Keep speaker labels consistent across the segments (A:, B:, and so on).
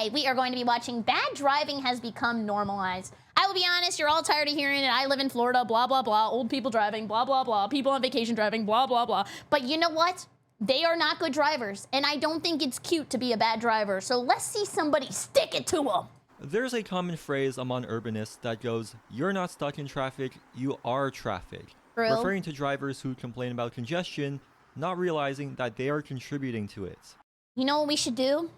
A: today we are going to be watching Bad Driving Has Become Normalized. I will be honest, you're all tired of hearing it. I live in Florida, blah, blah, blah. Old people driving, blah, blah, blah. People on vacation driving, blah, blah, blah. But you know what? They are not good drivers, and I don't think it's cute to be a bad driver. So let's see somebody stick it to them.
B: There's a common phrase among urbanists that goes, "You're not stuck in traffic, you are traffic."
A: True.
B: Referring to drivers who complain about congestion, not realizing that they are contributing to it.
A: You know what we should do?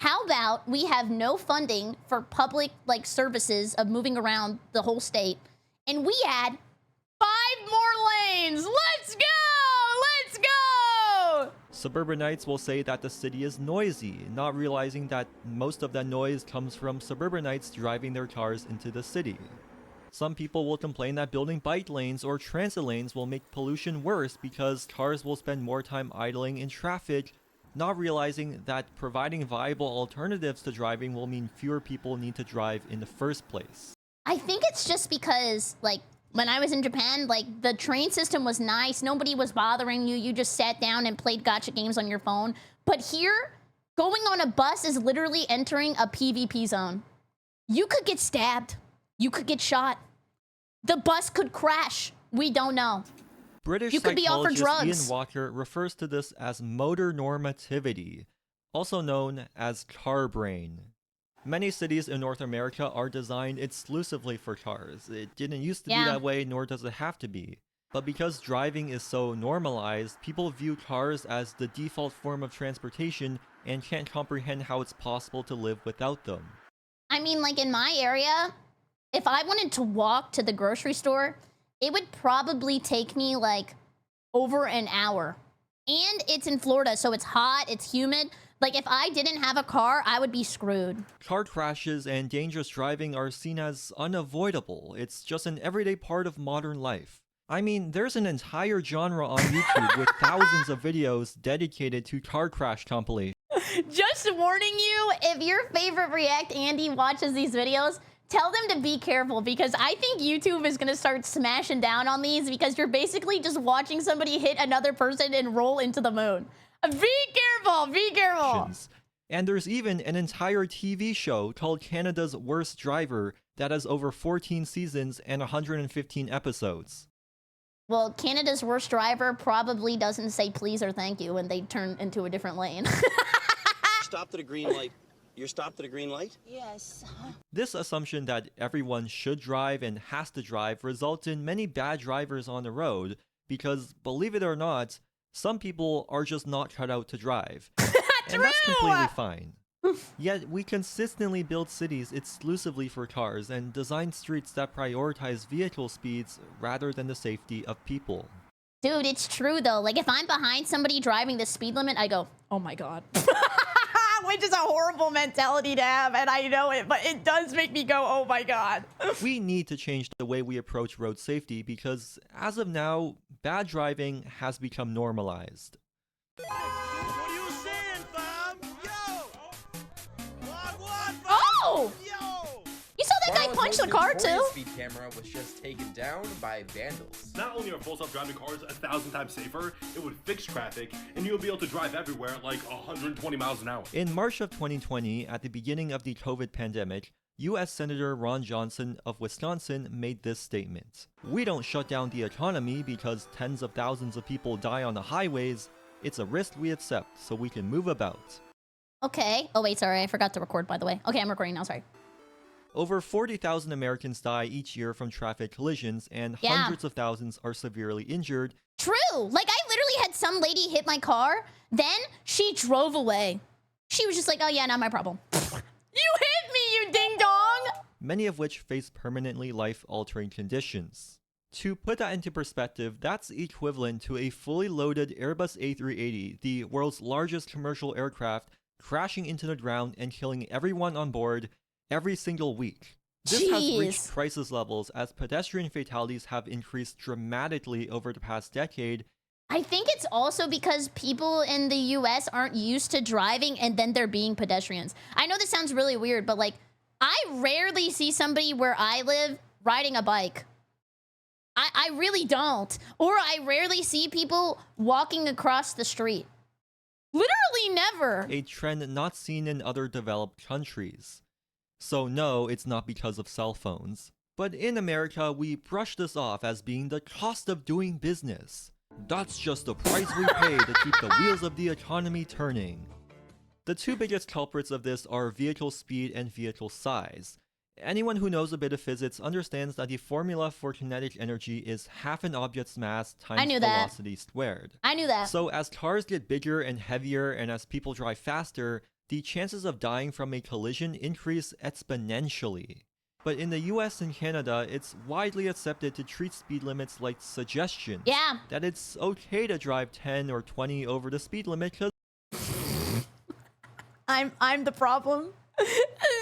A: How about we have no funding for public services of moving around the whole state, and we add 5 more lanes. Let's go! Let's go!
B: Suburbanites will say that the city is noisy, not realizing that most of that noise comes from suburbanites driving their cars into the city. Some people will complain that building bike lanes or transit lanes will make pollution worse because cars will spend more time idling in traffic, not realizing that providing viable alternatives to driving will mean fewer people need to drive in the first place.
A: I think it's just because, when I was in Japan, the train system was nice. Nobody was bothering you. You just sat down and played gacha games on your phone. But here, going on a bus is literally entering a PvP zone. You could get stabbed. You could get shot. The bus could crash. We don't know.
B: British
A: You could be offered
B: psychologist
A: drugs.
B: Ian Walker refers to this as motor normativity, also known as car brain. Many cities in North America are designed exclusively for cars. It didn't used to be that way, nor does it have to be. But because driving is so normalized, people view cars as the default form of transportation and can't comprehend how it's possible to live without them.
A: I mean, in my area, if I wanted to walk to the grocery store, it would probably take me over an hour. And it's in Florida, so it's hot, it's humid. If I didn't have a car, I would be screwed.
B: Car crashes and dangerous driving are seen as unavoidable. It's just an everyday part of modern life. I mean, there's an entire genre on YouTube with thousands of videos dedicated to car crash compilations.
A: Just warning you, if your favorite React Andy watches these videos, tell them to be careful, because I think YouTube is going to start smashing down on these, because you're basically just watching somebody hit another person and roll into the moon. Be careful, be careful.
B: And there's even an entire TV show called Canada's Worst Driver that has over 14 seasons and 115 episodes.
A: Well, Canada's Worst Driver probably doesn't say please or thank you when they turn into a different lane.
C: Stopped at a green light. You're stopped at a green light?
D: Yes.
B: This assumption that everyone should drive and has to drive results in many bad drivers on the road because, believe it or not, some people are just not cut out to drive. And that's completely fine. Yet we consistently build cities exclusively for cars and design streets that prioritize vehicle speeds rather than the safety of people.
A: Dude, it's true though. If I'm behind somebody driving the speed limit, I go, oh my God. Which is a horrible mentality to have, and I know it, but it does make me go, oh my God.
B: We need to change the way we approach road safety because, as of now, bad driving has become normalized.
C: What are you saying, fam? Yo! What,
A: Oh!
C: Yo!
A: You saw that guy punch the car too?
E: Speed camera was just taken down by vandals.
F: Not only are full self-driving cars 1,000 times safer, it would fix traffic, and you'll be able to drive everywhere at 120 miles an hour.
B: In March of 2020, at the beginning of the COVID pandemic, U.S. Senator Ron Johnson of Wisconsin made this statement. "We don't shut down the economy because tens of thousands of people die on the highways. It's a risk we accept so we can move about."
A: Okay. Oh wait, sorry, I forgot to record, by the way. Okay, I'm recording now, sorry.
B: Over 40,000 Americans die each year from traffic collisions, and hundreds of thousands are severely injured.
A: True. I literally had some lady hit my car, then she drove away. She was just like, oh yeah, not my problem. You hit me, you ding dong!
B: Many of which face permanently life-altering conditions. To put that into perspective, that's equivalent to a fully loaded Airbus A380, the world's largest commercial aircraft, crashing into the ground and killing everyone on board every single week. This has reached crisis levels as pedestrian fatalities have increased dramatically over the past decade.
A: I think it's also because people in the US aren't used to driving and then they're being pedestrians. I know this sounds really weird, but I rarely see somebody where I live riding a bike. I really don't. Or I rarely see people walking across the street. Literally never.
B: a trend not seen in other developed countries. So no, it's not because of cell phones. But in America, we brush this off as being the cost of doing business. That's just the price we pay to keep the wheels of the economy turning. The two biggest culprits of this are vehicle speed and vehicle size. Anyone who knows a bit of physics understands that the formula for kinetic energy is half an object's mass times velocity squared.
A: I knew that.
B: So as cars get bigger and heavier and as people drive faster, the chances of dying from a collision increase exponentially. But in the US and Canada, it's widely accepted to treat speed limits like suggestions.
A: Yeah.
B: That it's okay to drive 10 or 20 over the speed limit because
A: I'm the problem. Is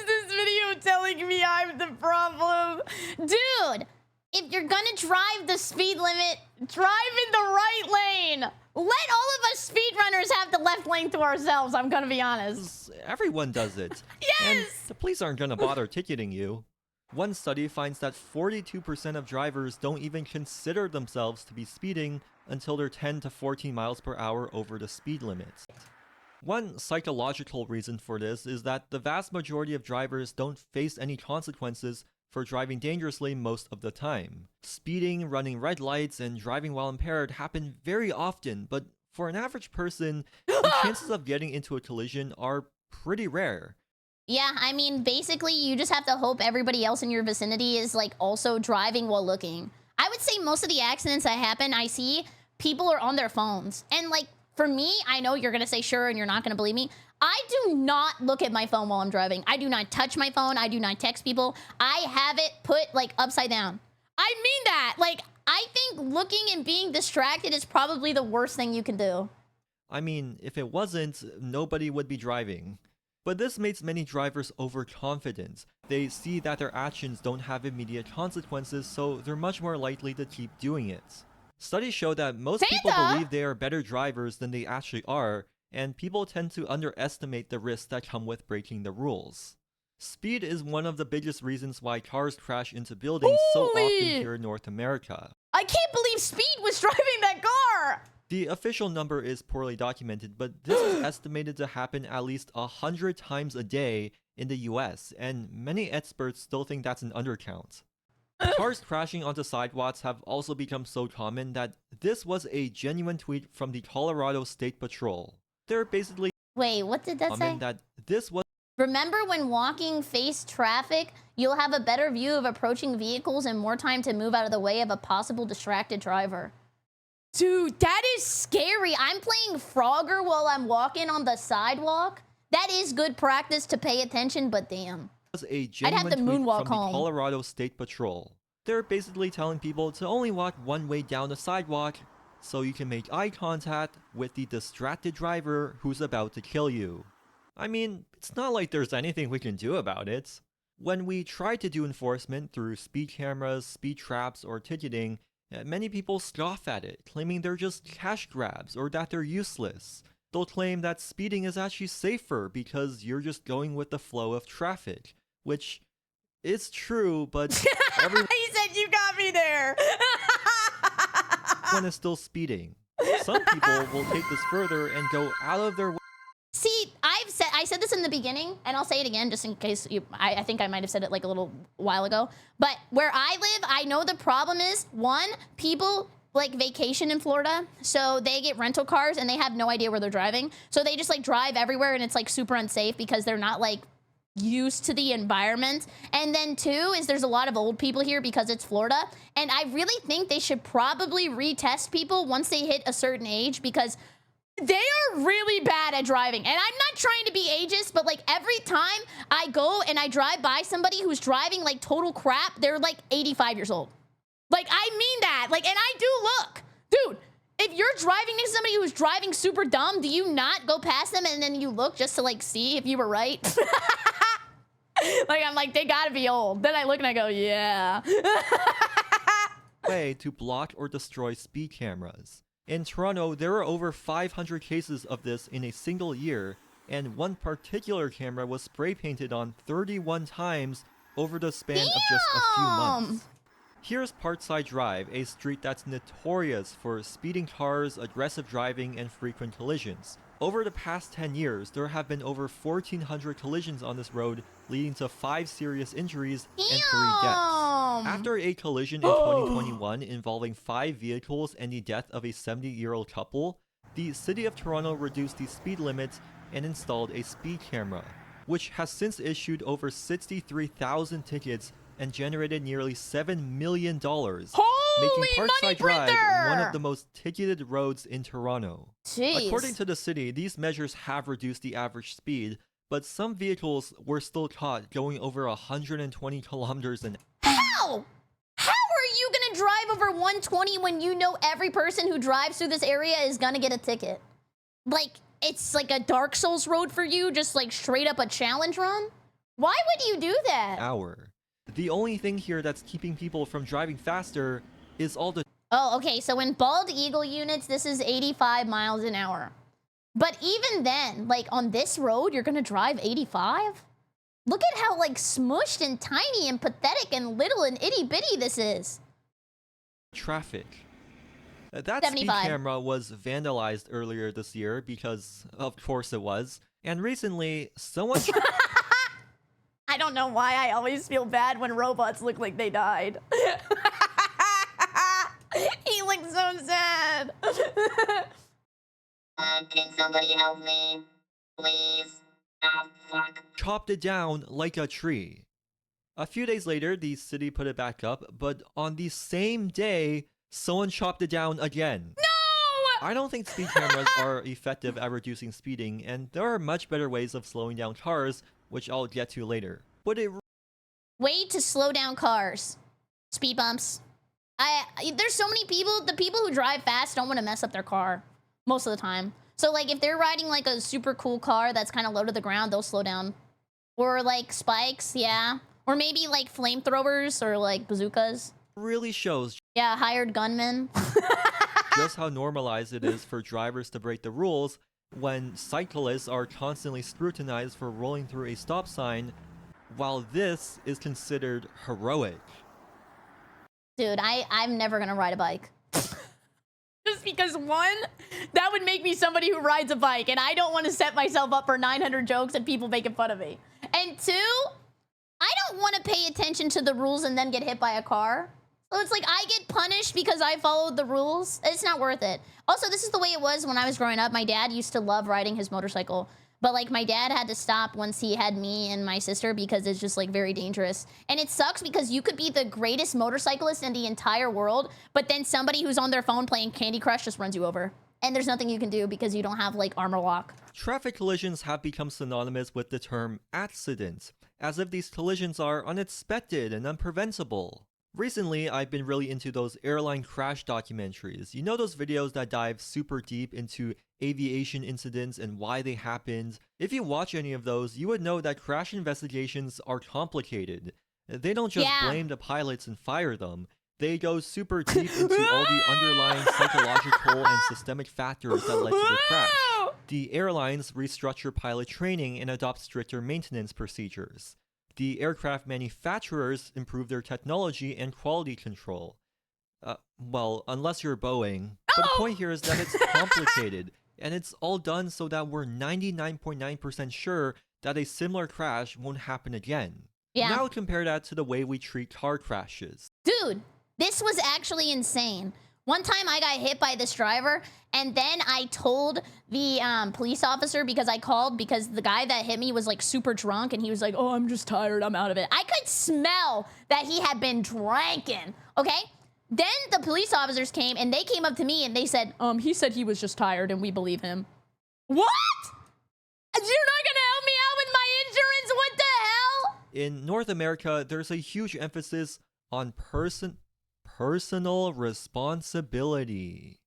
A: this video telling me I'm the problem? Dude, if you're gonna drive the speed limit, drive in the right lane. Let all of us speedrunners have the left lane to ourselves, I'm gonna be honest.
B: everyone does it.
A: Yes!
B: And the police aren't gonna bother ticketing you. One study finds that 42% of drivers don't even consider themselves to be speeding until they're 10 to 14 miles per hour over the speed limit. One psychological reason for this is that the vast majority of drivers don't face any consequences for driving dangerously most of the time. Speeding, running red lights, and driving while impaired happen very often, but for an average person, the chances of getting into a collision are pretty rare.
A: Yeah, I mean, basically, you just have to hope everybody else in your vicinity is, like, also driving while looking. I would say most of the accidents that happen, I see, people are on their phones. And, like, for me, I know you're gonna say sure and you're not gonna believe me. I do not look at my phone while I'm driving. I do not touch my phone. I do not text people. I have it put, like, upside down. I mean that. Like, I think looking and being distracted is probably the worst thing you can do.
B: I mean, if it wasn't, nobody would be driving. But this makes many drivers overconfident. They see that their actions don't have immediate consequences, so they're much more likely to keep doing it. Studies show that most people believe they are better drivers than they actually are, and people tend to underestimate the risks that come with breaking the rules. Speed is one of the biggest reasons why cars crash into buildings so often here in North America.
A: I can't believe Speed was driving that car!
B: The official number is poorly documented, but this is estimated to happen at least 100 times a day in the US, and many experts still think that's an undercount. Cars crashing onto sidewalks have also become so common that this was a genuine tweet from the Colorado State Patrol. They're basically
A: Wait, what did that say?
B: that this was
A: Remember when walking face traffic, you'll have a better view of approaching vehicles and more time to move out of the way of a possible distracted driver. Dude, that is scary. I'm playing Frogger while I'm walking on the sidewalk. That is good practice to pay attention, but damn.
B: was a
A: I'd have
B: genuine
A: to
B: tweet
A: moonwalk
B: from
A: home.
B: the Colorado State Patrol. They're basically telling people to only walk one way down the sidewalk so you can make eye contact with the distracted driver who's about to kill you. I mean, it's not like there's anything we can do about it. When we try to do enforcement through speed cameras, speed traps, or ticketing, many people scoff at it, claiming they're just cash grabs or that they're useless. They'll claim that speeding is actually safer because you're just going with the flow of traffic, which is true, but everyone
A: He said you got me there.
B: is still speeding. Some people will take this further and go out of their way.
A: See, I said this in the beginning, and I'll say it again just in case I think I might have said it like a little while ago. But where I live, I know the problem is, one, people like vacation in Florida, so they get rental cars and they have no idea where they're driving. So they just like drive everywhere and it's like super unsafe because they're not like used to the environment. And then two is there's a lot of old people here because it's Florida. And I really think they should probably retest people once they hit a certain age because they are really bad at driving. And I'm not trying to be ageist, but like every time I go and I drive by somebody who's driving like total crap, they're like 85 years old. Like, I mean that. Like, and I do look. Dude, if you're driving next to somebody who's driving super dumb, do you not go past them and then you look just to like see if you were right? Like, I'm like, they gotta be old. Then I look and I go, yeah.
B: Way to block or destroy speed cameras. In Toronto, there are over 500 cases of this in a single year, and one particular camera was spray painted on 31 times over the span of just a few months. Here's Parkside Drive, a street that's notorious for speeding cars, aggressive driving, and frequent collisions. Over the past 10 years, there have been over 1,400 collisions on this road, leading to 5 serious injuries and 3 deaths. After a collision in 2021 involving 5 vehicles and the death of a 70-year-old couple, the City of Toronto reduced the speed limit and installed a speed camera, which has since issued over 63,000 tickets and generated nearly $7 million, making Parkside Drive one of the most ticketed roads in Toronto.
A: Jeez.
B: According to the city, these measures have reduced the average speed, but some vehicles were still caught going over 120 kilometers an hour.
A: How? How are you gonna drive over 120 when you know every person who drives through this area is gonna get a ticket? Like, it's like a Dark Souls road for you, just like straight up a challenge run? Why would you do that?
B: The only thing here that's keeping people from driving faster is all the...
A: Oh, okay, so in Bald Eagle units, this is 85 miles an hour. But even then, like on this road, you're gonna drive 85? Look at how like smushed and tiny and pathetic and little and itty bitty this is.
B: Traffic. That
A: 75.
B: speed camera was vandalized earlier this year because, of course it was. And recently, someone...
A: I don't know why I always feel bad when robots look like they died. He looks so sad.
D: Can somebody help me? Please. Oh, fuck.
B: chopped it down like a tree. A few days later, the city put it back up, but on the same day, someone chopped it down again.
A: No!
B: I don't think speed cameras are effective at reducing speeding, and there are much better ways of slowing down cars, which I'll get to later. But it...
A: Way to slow down cars. Speed bumps. There's so many people, the people who drive fast don't want to mess up their car most of the time. So like if they're riding like a super cool car that's kind of low to the ground, they'll slow down. Or like spikes, yeah. Or maybe like flamethrowers or like bazookas.
B: really shows
A: Yeah, hired gunmen.
B: just how normalized it is for drivers to break the rules when cyclists are constantly scrutinized for rolling through a stop sign, while this is considered heroic.
A: Dude, I'm never gonna ride a bike. Just because one, that would make me somebody who rides a bike, and I don't want to set myself up for 900 jokes and people making fun of me. And two, I don't want to pay attention to the rules and then get hit by a car. So it's like I get punished because I followed the rules. It's not worth it. Also, this is the way it was when I was growing up. My dad used to love riding his motorcycle. But like my dad had to stop once he had me and my sister because it's just like very dangerous. And it sucks because you could be the greatest motorcyclist in the entire world, but then somebody who's on their phone playing Candy Crush just runs you over. And there's nothing you can do because you don't have like armor lock.
B: Traffic collisions have become synonymous with the term accident, as if these collisions are unexpected and unpreventable. Recently, I've been really into those airline crash documentaries. You know those videos that dive super deep into aviation incidents and why they happened? If you watch any of those, you would know that crash investigations are complicated. They don't just blame the pilots and fire them. They go super deep into all the underlying psychological and systemic factors that led to the crash. The airlines restructure pilot training and adopt stricter maintenance procedures. The aircraft manufacturers improve their technology and quality control. Well, unless you're Boeing. But the point here is that it's complicated, and it's all done so that we're 99.9% sure that a similar crash won't happen again.
A: Yeah.
B: Now compare that to the way we treat car crashes.
A: Dude, this was actually insane. One time I got hit by this driver, and then I told the police officer because I called because the guy that hit me was like super drunk, and he was like, "Oh, I'm just tired, I'm out of it." I could smell that he had been drinking, okay? Then the police officers came, and they came up to me, and they said, he said he was just tired, and we believe him. What? You're not gonna help me out with my insurance? What the hell?
B: In North America, there's a huge emphasis on personal responsibility.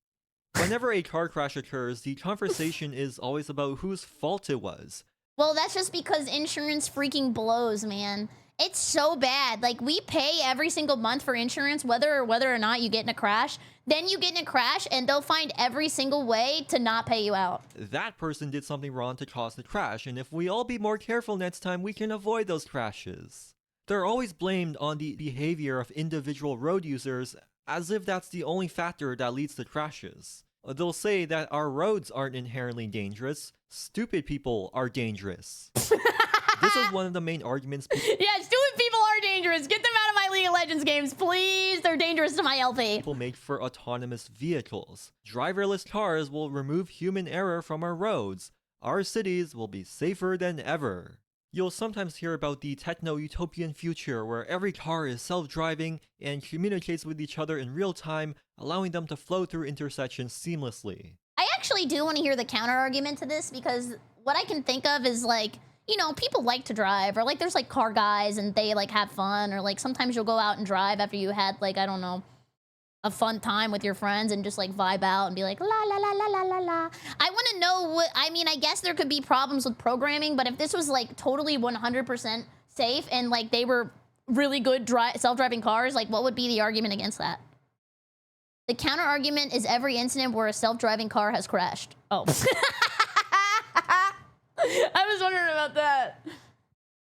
B: Whenever a car crash occurs, the conversation is always about whose fault it was.
A: Well, that's just because insurance freaking blows, man. It's so bad. Like, we pay every single month for insurance, whether or not you get in a crash. Then you get in a crash, and they'll find every single way to not pay you out.
B: That person did something wrong to cause the crash, and if we all be more careful next time, we can avoid those crashes. They're always blamed on the behavior of individual road users, as if that's the only factor that leads to crashes. They'll say that our roads aren't inherently dangerous. Stupid people are dangerous. This is one of the main arguments
A: Yeah, stupid people are dangerous. Get them out of my League of Legends games, please. They're dangerous to my LP.
B: people make for autonomous vehicles. Driverless cars will remove human error from our roads. Our cities will be safer than ever. You'll sometimes hear about the techno-utopian future where every car is self-driving and communicates with each other in real time, allowing them to flow through intersections seamlessly.
A: I actually do want to hear the counter argument to this because what I can think of is like, you know, people like to drive, or like there's like car guys and they like have fun, or like sometimes you'll go out and drive after you had like, I don't know, a fun time with your friends and just like vibe out and be like la la la la la la la. I want to know what, I mean, I guess there could be problems with programming, but if this was like totally 100% safe and like they were really good self-driving cars, like what would be the argument against that? The counter argument is every incident where a self-driving car has crashed. Oh. I was wondering about that.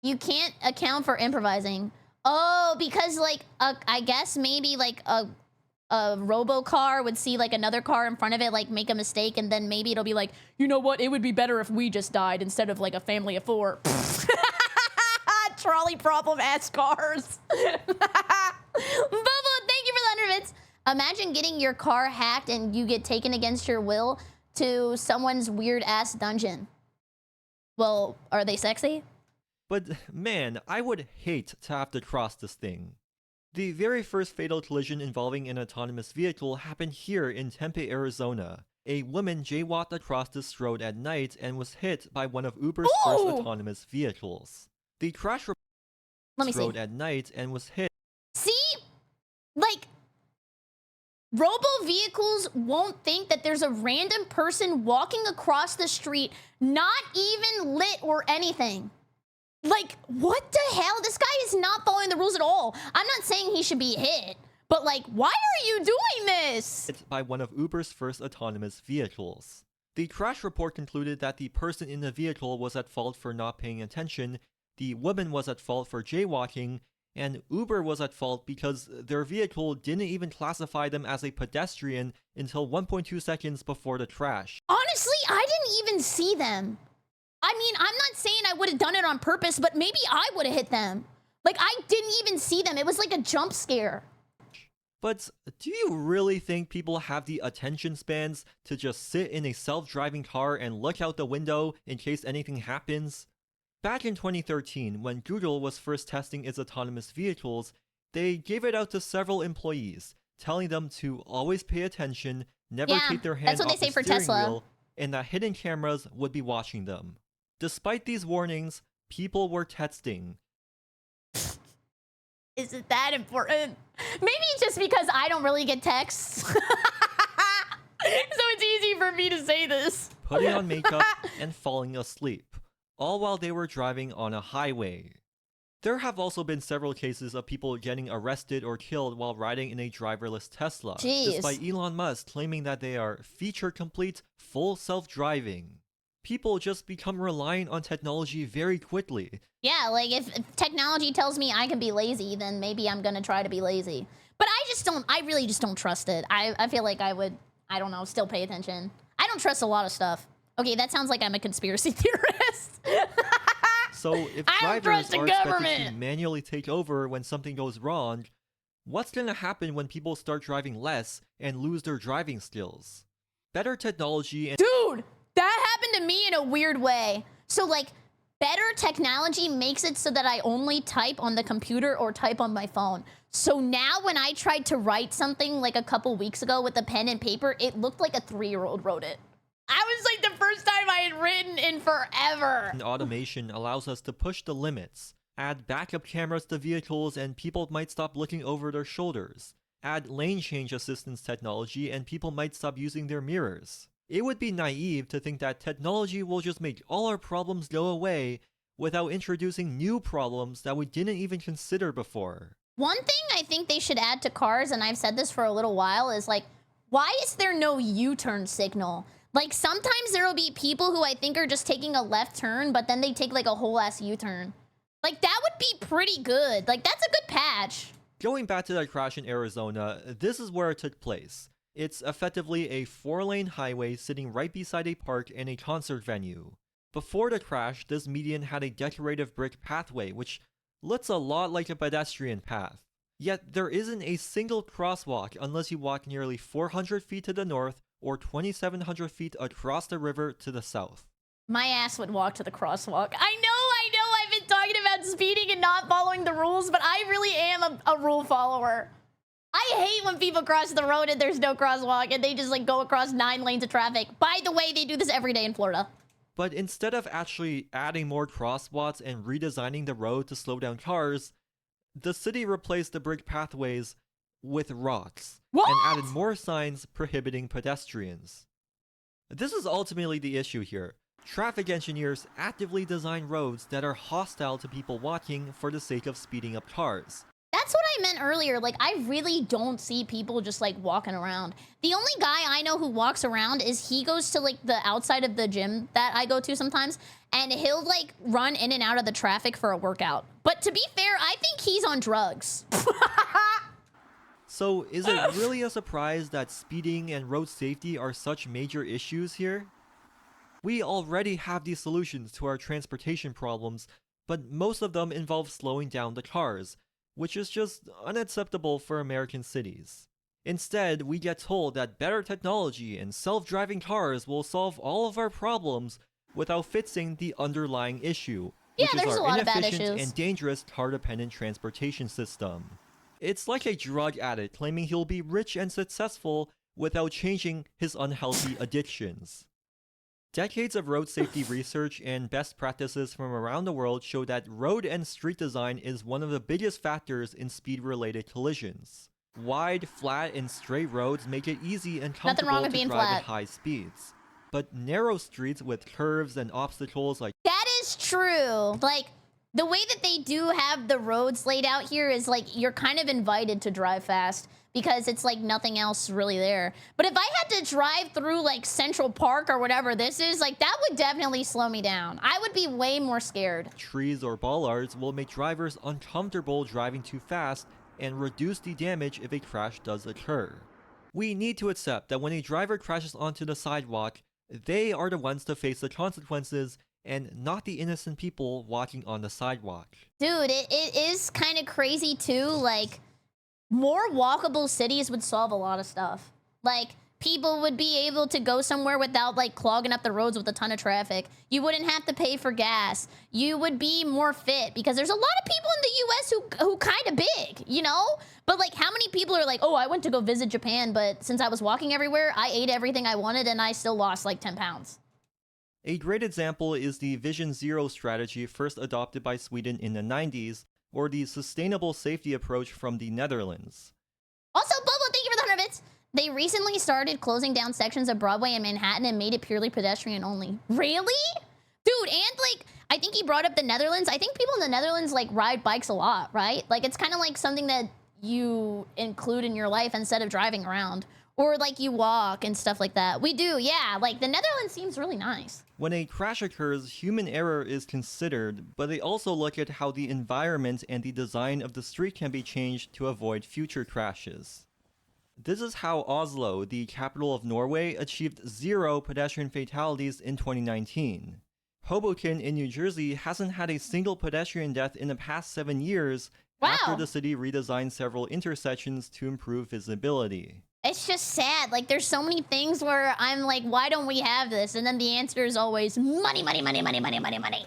A: You can't account for improvising. Oh, because like, I guess maybe like a robo car would see like another car in front of it, like make a mistake, and then maybe it'll be like, you know what, it would be better if we just died instead of like a family of 4. Trolley problem ass cars. Bubba, thank you for the 100 bits. Imagine getting your car hacked and you get taken against your will to someone's weird ass dungeon. Well, are they sexy?
B: But man, I would hate to have to cross this thing. The very first fatal collision involving an autonomous vehicle happened here in Tempe, Arizona. A woman jaywalked across this road at night and was hit by one of Uber's first autonomous vehicles. The crash road at night and was hit.
A: See? Like, robo vehicles won't think that there's a random person walking across the street, not even lit or anything. Like, what the hell? This guy is not following the rules at all. I'm not saying he should be hit, but like, why are you doing this?
B: Hit by one of Uber's first autonomous vehicles. The crash report concluded that the person in the vehicle was at fault for not paying attention, the woman was at fault for jaywalking, and Uber was at fault because their vehicle didn't even classify them as a pedestrian until 1.2 seconds before the crash.
A: Honestly, I didn't even see them. I mean, I'm not saying I would have done it on purpose, but maybe I would have hit them. Like, I didn't even see them. It was like a jump scare.
B: But do you really think people have the attention spans to just sit in a self-driving car and look out the window in case anything happens? Back in 2013, when Google was first testing its autonomous vehicles, they gave it out to several employees, telling them to always pay attention, never take their hands off the steering wheel, and that hidden cameras would be watching them. Despite these warnings, people were texting.
A: Is it that important? Maybe it's just because I don't really get texts. So it's easy for me to say this.
B: Putting on makeup and falling asleep, all while they were driving on a highway. There have also been several cases of people getting arrested or killed while riding in a driverless Tesla, despite Elon Musk claiming that they are feature-complete, full self-driving. People just become reliant on technology very quickly.
A: Yeah, like if technology tells me I can be lazy, then maybe I'm gonna try to be lazy. But I really just don't trust it. I feel like I would, I don't know, still pay attention. I don't trust a lot of stuff. Okay, that sounds like I'm a conspiracy theorist.
B: So if drivers are expected to manually take over when something goes wrong, what's gonna happen when people start driving less and lose their driving skills? Better technology and—
A: Dude! That happened to me in a weird way. So like, better technology makes it so that I only type on the computer or type on my phone. So now when I tried to write something like a couple weeks ago with a pen and paper, it looked like a 3-year-old wrote it. I was like the first time I had written in forever.
B: And automation allows us to push the limits. Add backup cameras to vehicles and people might stop looking over their shoulders. Add lane change assistance technology and people might stop using their mirrors. It would be naive to think that technology will just make all our problems go away without introducing new problems that we didn't even consider before.
A: One thing I think they should add to cars, and I've said this for a little while, is like, why is there no U-turn signal? Like, sometimes there will be people who I think are just taking a left turn, but then they take like a whole ass U-turn. Like, that would be pretty good. Like, that's a good patch.
B: Going back to that crash in Arizona, this is where it took place. It's effectively a 4-lane highway sitting right beside a park and a concert venue. Before the crash, this median had a decorative brick pathway, which looks a lot like a pedestrian path. Yet there isn't a single crosswalk unless you walk nearly 400 feet to the north or 2,700 feet across the river to the south.
A: My ass would walk to the crosswalk. I know, I've been talking about speeding and not following the rules, but I really am a rule follower. I hate when people cross the road and there's no crosswalk and they just like go across 9 lanes of traffic. By the way, they do this every day in Florida.
B: But instead of actually adding more crosswalks and redesigning the road to slow down cars, the city replaced the brick pathways with rocks and added more signs prohibiting pedestrians. This is ultimately the issue here. Traffic engineers actively design roads that are hostile to people walking for the sake of speeding up cars.
A: That's what I meant earlier. Like, I really don't see people just like walking around. The only guy I know who walks around is he goes to like the outside of the gym that I go to sometimes, and he'll like run in and out of the traffic for a workout. But to be fair, I think he's on drugs.
B: So is it really a surprise that speeding and road safety are such major issues here? We already have these solutions to our transportation problems, but most of them involve slowing down the cars, which is just unacceptable for American cities. Instead, we get told that better technology and self-driving cars will solve all of our problems without fixing the underlying issue, which is our inefficient and dangerous car-dependent transportation system. It's like a drug addict claiming he'll be rich and successful without changing his unhealthy addictions. Decades of road safety research and best practices from around the world show that road and street design is one of the biggest factors in speed-related collisions. Wide, flat, and straight roads make it easy and comfortable to drive at high speeds. But narrow streets with curves and obstacles like...
A: That is true. Like, the way that they do have the roads laid out here is like, you're kind of invited to drive fast, because it's like nothing else really there. But if I had to drive through like Central Park or whatever this is, like that would definitely slow me down. I would be way more scared.
B: Trees or bollards will make drivers uncomfortable driving too fast and reduce the damage if a crash does occur. We need to accept that when a driver crashes onto the sidewalk, they are the ones to face the consequences and not the innocent people walking on the sidewalk.
A: Dude, it is kind of crazy too, like... More walkable cities would solve a lot of stuff. Like, people would be able to go somewhere without, like, clogging up the roads with a ton of traffic. You wouldn't have to pay for gas. You would be more fit, because there's a lot of people in the US who kind of big, you know? But, like, how many people are like, oh, I went to go visit Japan, but since I was walking everywhere, I ate everything I wanted, and I still lost, like, 10 pounds.
B: A great example is the Vision Zero strategy first adopted by Sweden in the 90s, or the sustainable safety approach from the Netherlands.
A: Also, Bobo, thank you for the 100 bits. They recently started closing down sections of Broadway and Manhattan and made it purely pedestrian only. Really? Dude, and like, I think he brought up the Netherlands. I think people in the Netherlands like ride bikes a lot, right? Like, it's kind of like something that you include in your life instead of driving around. Or like you walk and stuff like that. We do, yeah. Like the Netherlands seems really nice.
B: When a crash occurs, human error is considered, but they also look at how the environment and the design of the street can be changed to avoid future crashes. This is how Oslo, the capital of Norway, achieved 0 pedestrian fatalities in 2019. Hoboken in New Jersey hasn't had a single pedestrian death in the past 7 years after the city redesigned several intersections to improve visibility.
A: It's just sad. Like, there's so many things where I'm like, why don't we have this? And then the answer is always money, money, money, money, money, money, money.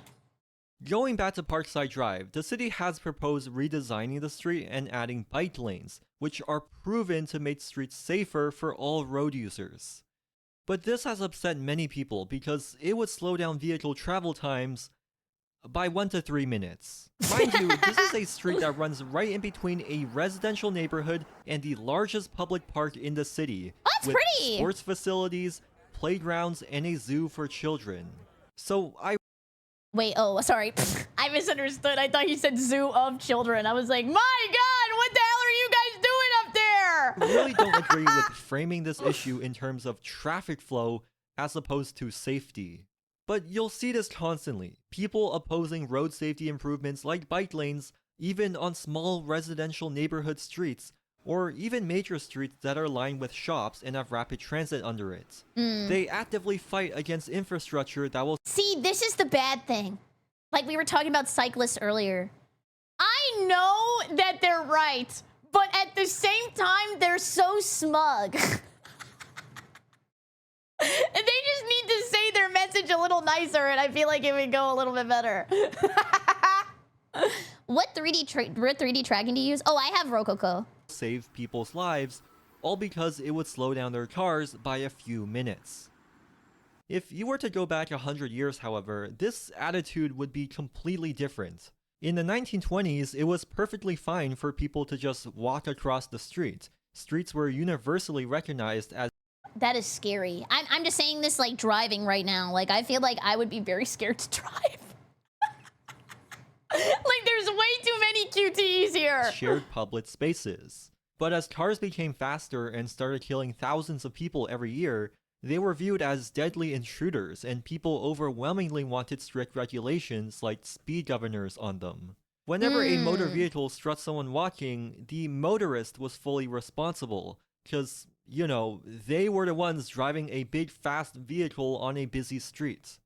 B: Going back to Parkside Drive, the city has proposed redesigning the street and adding bike lanes, which are proven to make streets safer for all road users. But this has upset many people because it would slow down vehicle travel times by 1 to 3 minutes. Mind you, this is a street that runs right in between a residential neighborhood and the largest public park in the city.
A: Oh, that's
B: with
A: pretty!
B: Sports facilities, playgrounds, and a zoo for children. So
A: Wait, oh, sorry. I misunderstood. I thought you said zoo of children. I was like, my God, what the hell are you guys doing up there?
B: I really don't agree with framing this issue in terms of traffic flow as opposed to safety. But you'll see this constantly. People opposing road safety improvements like bike lanes, even on small residential neighborhood streets, or even major streets that are lined with shops and have rapid transit under it. They actively fight against infrastructure that will
A: See, this is the bad thing. Like we were talking about cyclists earlier. I know that they're right, but at the same time, they're so smug. And they just need to say their message a little nicer, and I feel like it would go a little bit better. What 3D tracking do you use? Oh, I have Rococo.
B: save people's lives, all because it would slow down their cars by a few minutes. If you were to go back 100 years, however, this attitude would be completely different. In the 1920s, it was perfectly fine for people to just walk across the street. Streets were universally recognized as
A: That is scary. I'm just saying this like driving right now. Like I feel like I would be very scared to drive. Like there's way too many QTEs here.
B: shared public spaces. But as cars became faster and started killing thousands of people every year, they were viewed as deadly intruders, and people overwhelmingly wanted strict regulations like speed governors on them. Whenever a motor vehicle struck someone walking, the motorist was fully responsible, because, you know, they were the ones driving a big fast vehicle on a busy street.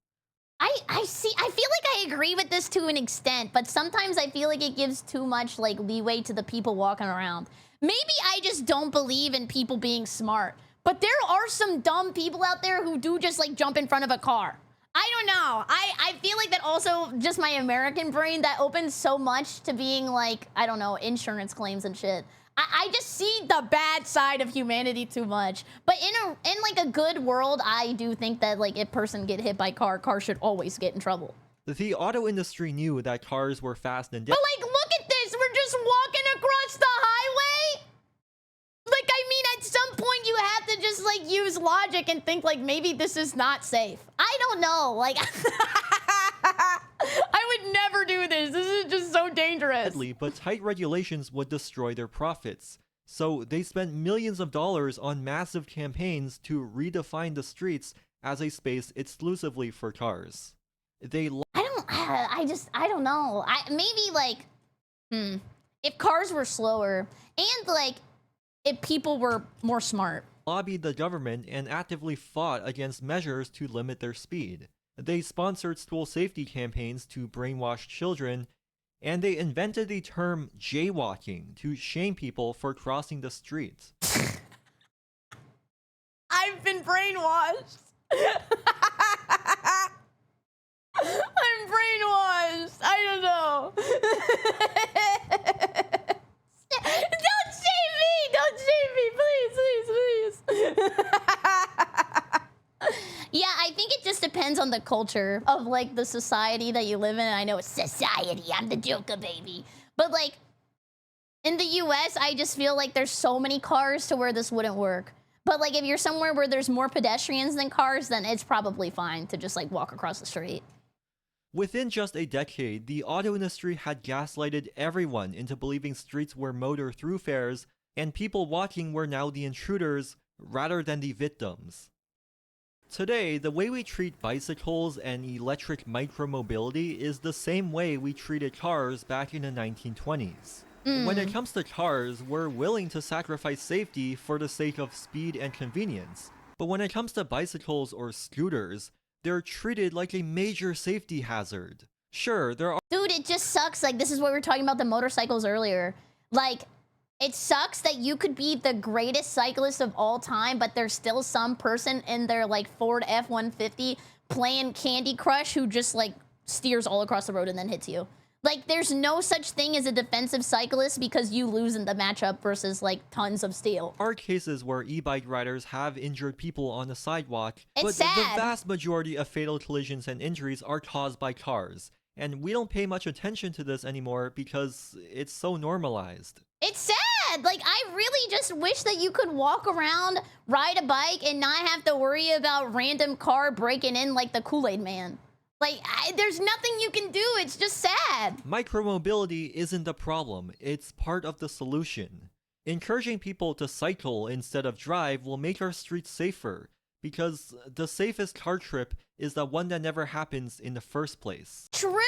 A: I see. I feel like I agree with this to an extent, but sometimes I feel like it gives too much like leeway to the people walking around. Maybe I just don't believe in people being smart, but there are some dumb people out there who do just like jump in front of a car. I don't know. I feel like that also just my American brain that opens so much to being like, I don't know, insurance claims and shit. I just see the bad side of humanity too much. But in like a good world, I do think that like if person get hit by car should always get in trouble.
B: The auto industry knew that cars were fast and
A: But like, look at this. We're just walking across the highway. Like, I mean, at some point you have to just like use logic and think like maybe this is not safe. I don't know. Like, I would never do this. This is just so dangerous.
B: deadly, but tight regulations would destroy their profits. So they spent millions of dollars on massive campaigns to redefine the streets as a space exclusively for cars. They
A: I don't know. Maybe like, if cars were slower and like if people were more smart.
B: lobbied the government and actively fought against measures to limit their speed. They sponsored school safety campaigns to brainwash children, and they invented the term jaywalking to shame people for crossing the street.
A: I've been brainwashed. I'm brainwashed. I don't know. Don't shame me. Don't shame me. Please. Yeah, I think it just depends on the culture of like the society that you live in. I know it's society. I'm the Joker, baby. But like in the US, I just feel like there's so many cars to where this wouldn't work. But like if you're somewhere where there's more pedestrians than cars, then it's probably fine to just like walk across the street.
B: Within just a decade, the auto industry had gaslighted everyone into believing streets were motor thoroughfares, and people walking were now the intruders rather than the victims. Today, the way we treat bicycles and electric micromobility is the same way we treated cars back in the 1920s. When it comes to cars, we're willing to sacrifice safety for the sake of speed and convenience. But when it comes to bicycles or scooters, they're treated like a major safety hazard. Sure, there are
A: Dude, it just sucks. Like, this is what we were talking about the motorcycles earlier. Like, it sucks that you could be the greatest cyclist of all time, but there's still some person in their, like, Ford F-150 playing Candy Crush who just, like, steers all across the road and then hits you. Like, there's no such thing as a defensive cyclist because you lose in the matchup versus, like, tons of steel.
B: are cases where e-bike riders have injured people on the sidewalk,
A: It's
B: but
A: sad.
B: the vast majority of fatal collisions and injuries are caused by cars. And we don't pay much attention to this anymore because it's so normalized.
A: It's sad. Like, I really just wish that you could walk around, ride a bike, and not have to worry about random car breaking in like the Kool-Aid Man. Like, there's nothing you can do. It's just sad.
B: Micromobility isn't the problem, it's part of the solution. Encouraging people to cycle instead of drive will make our streets safer, because the safest car trip is the one that never happens in the first place.
A: True.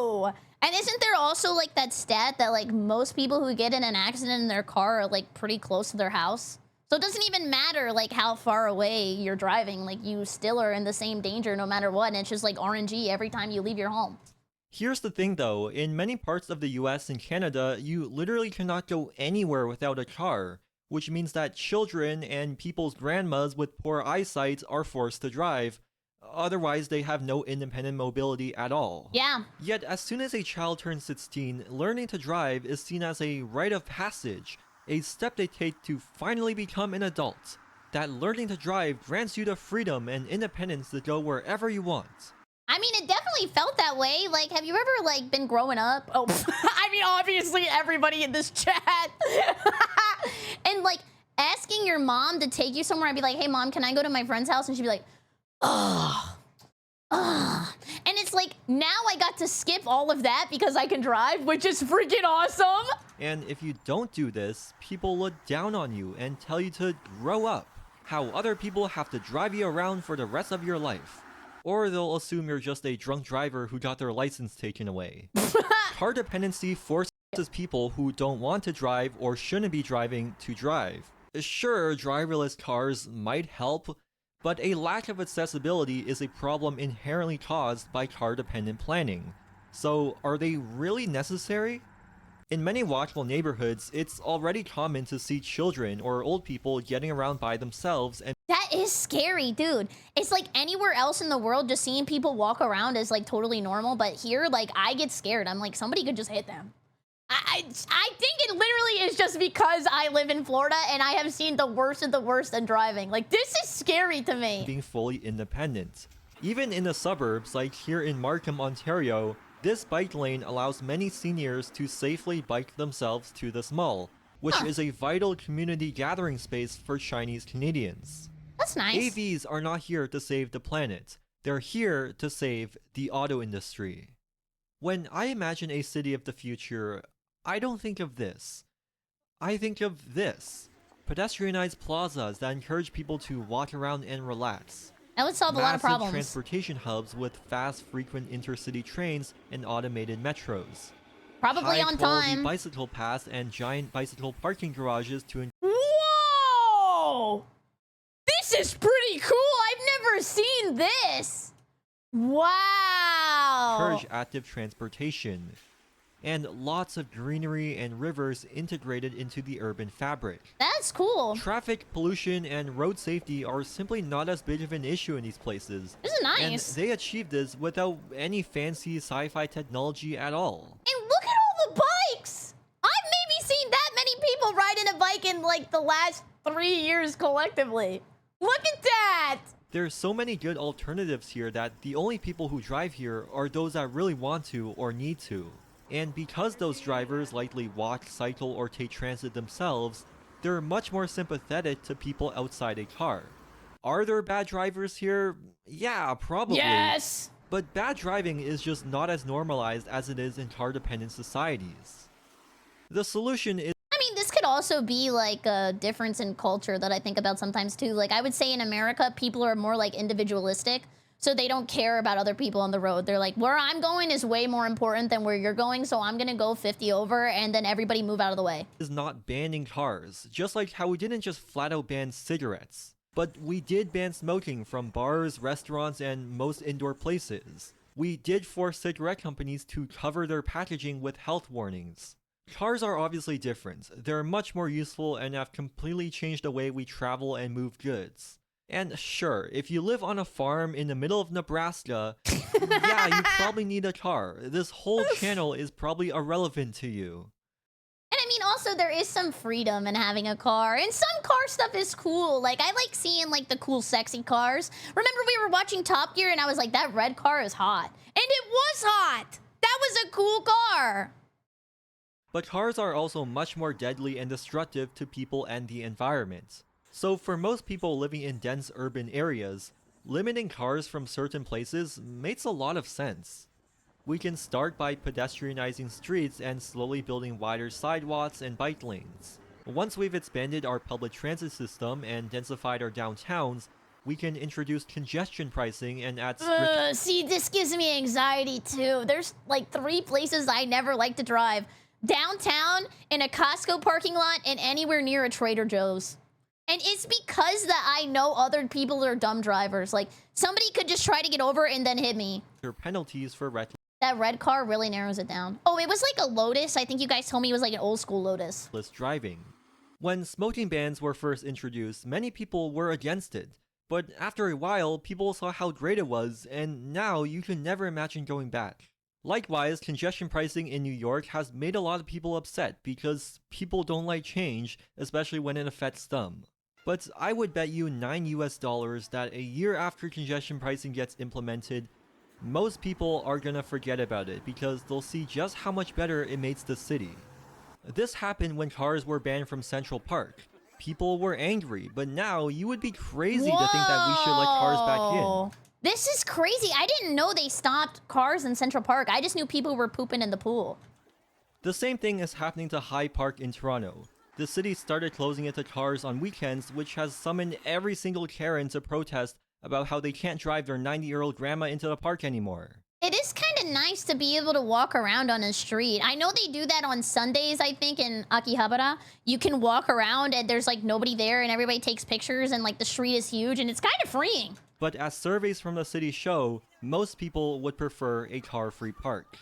A: true. And isn't there also like that stat that like most people who get in an accident in their car are like pretty close to their house? So it doesn't even matter like how far away you're driving, like you still are in the same danger no matter what, and it's just like RNG every time you leave your home.
B: Here's the thing though, in many parts of the US and Canada, you literally cannot go anywhere without a car, which means that children and people's grandmas with poor eyesight are forced to drive. Otherwise, they have no independent mobility at all.
A: Yeah.
B: Yet, as soon as a child turns 16, learning to drive is seen as a rite of passage, a step they take to finally become an adult. That learning to drive grants you the freedom and independence to go wherever you want.
A: I mean, it definitely felt that way. Like, have you ever, like, been growing up? Oh, I mean, obviously, everybody in this chat. And, like, asking your mom to take you somewhere, I'd be like, hey, Mom, can I go to my friend's house? And she'd be like, ugh. Ugh. And it's like, now I got to skip all of that because I can drive, which is freaking awesome.
B: And if you don't do this, people look down on you and tell you to grow up. How other people have to drive you around for the rest of your life. Or they'll assume you're just a drunk driver who got their license taken away. Car dependency forces people who don't want to drive or shouldn't be driving to drive. Sure, driverless cars might help, but a lack of accessibility is a problem inherently caused by car-dependent planning. So, are they really necessary? In many walkable neighborhoods, it's already common to see children or old people getting around by themselves, and
A: That is scary, dude. It's like anywhere else in the world, just seeing people walk around is like totally normal, but here, like, I get scared. I'm like, somebody could just hit them. I think it literally is just because I live in Florida and I have seen the worst of the worst in driving. Like, this is scary to me.
B: being fully independent. Even in the suburbs, like here in Markham, Ontario, this bike lane allows many seniors to safely bike themselves to this mall, which is a vital community gathering space for Chinese Canadians.
A: That's nice.
B: AVs are not here to save the planet. They're here to save the auto industry. When I imagine a city of the future, I don't think of this. I think of this. Pedestrianized plazas that encourage people to walk around and relax.
A: That would solve a lot of
B: Massive
A: problems.
B: transportation hubs with fast, frequent intercity trains and automated metros.
A: Probably on
B: High-quality
A: time.
B: bicycle paths and giant bicycle parking garages to
A: Whoa! This is pretty cool. I've never seen this. Wow.
B: encourage active transportation. And lots of greenery and rivers integrated into the urban fabric.
A: That's cool.
B: Traffic, pollution, and road safety are simply not as big of an issue in these places.
A: This is nice.
B: And they achieved this without any fancy sci-fi technology at all.
A: And look at all the bikes! I've maybe seen that many people riding a bike in like the last 3 years collectively. Look at that!
B: There's so many good alternatives here that the only people who drive here are those that really want to or need to. And because those drivers likely walk, cycle, or take transit themselves, they're much more sympathetic to people outside a car. Are there bad drivers here? Yeah, probably.
A: Yes!
B: But bad driving is just not as normalized as it is in car-dependent societies. The solution is
A: I mean, this could also be like a difference in culture that I think about sometimes too. Like, I would say in America, people are more like individualistic. So they don't care about other people on the road. They're like, where I'm going is way more important than where you're going, so I'm gonna go 50 over and then everybody move out of the way.
B: not banning cars, just like how we didn't just flat out ban cigarettes. But we did ban smoking from bars, restaurants, and most indoor places. We did force cigarette companies to cover their packaging with health warnings. Cars are obviously different. They're much more useful and have completely changed the way we travel and move goods. And sure, if you live on a farm in the middle of Nebraska, yeah, you probably need a car. This whole channel is probably irrelevant to you.
A: And I mean, also, there is some freedom in having a car. And some car stuff is cool. Like, I like seeing, like, the cool, sexy cars. Remember we were watching Top Gear and I was like, that red car is hot. And it was hot! That was a cool car!
B: But cars are also much more deadly and destructive to people and the environment. So for most people living in dense urban areas, limiting cars from certain places makes a lot of sense. We can start by pedestrianizing streets and slowly building wider sidewalks and bike lanes. Once we've expanded our public transit system and densified our downtowns, we can introduce congestion pricing and add strict...
A: See, this gives me anxiety too. There's like 3 places I never like to drive. Downtown, in a Costco parking lot, and anywhere near a Trader Joe's. And it's because that I know other people are dumb drivers. Like, somebody could just try to get over and then hit me.
B: penalties for
A: That red car really narrows it down. Oh, it was like a Lotus. I think you guys told me it was like an old school Lotus.
B: reckless driving. When smoking bans were first introduced, many people were against it. But after a while, people saw how great it was, and now you can never imagine going back. Likewise, congestion pricing in New York has made a lot of people upset because people don't like change, especially when it affects them. But I would bet you $9 that a year after congestion pricing gets implemented, most people are gonna forget about it because they'll see just how much better it makes the city. This happened when cars were banned from Central Park. People were angry, but now you would be crazy to think that we should let cars back in.
A: This is crazy. I didn't know they stopped cars in Central Park. I just knew people were pooping in the pool.
B: The same thing is happening to Hyde Park in Toronto. The city started closing it to cars on weekends, which has summoned every single Karen to protest about how they can't drive their 90-year-old grandma into the park anymore.
A: It is kind of nice to be able to walk around on a street. I know they do that on Sundays, I think, in Akihabara. You can walk around and there's like nobody there and everybody takes pictures and like the street is huge and it's kind of freeing.
B: But as surveys from the city show, most people would prefer a car-free park.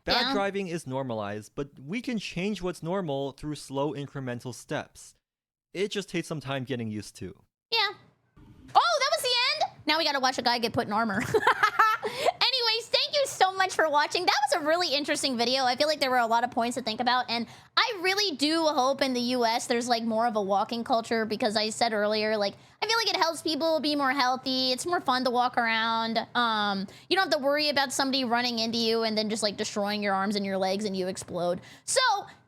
B: Bad driving is normalized, but we can change what's normal through slow incremental steps. It just takes some time getting used to.
A: Yeah. Oh, that was the end? Now we gotta watch a guy get put in armor. Anyways, thank you so much for watching. That was a really interesting video. I feel like there were a lot of points to think about, and I really do hope in the US there's like more of a walking culture, because I said earlier, like, I feel like it helps people be more healthy. It's more fun to walk around. You don't have to worry about somebody running into you and then just like destroying your arms and your legs and you explode. So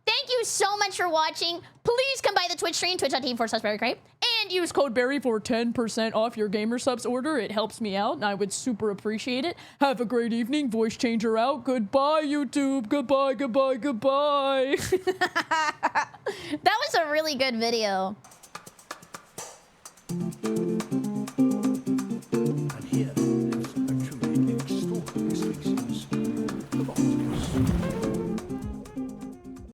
A: thank you so much for watching. Please come by the Twitch stream, twitch.tv/BerryCrepe, and use code Berry for 10% off your gamer subs order. It helps me out and I would super appreciate it. Have a great evening. Voice changer out. Goodbye, YouTube. Goodbye, goodbye, goodbye. That was a really good video.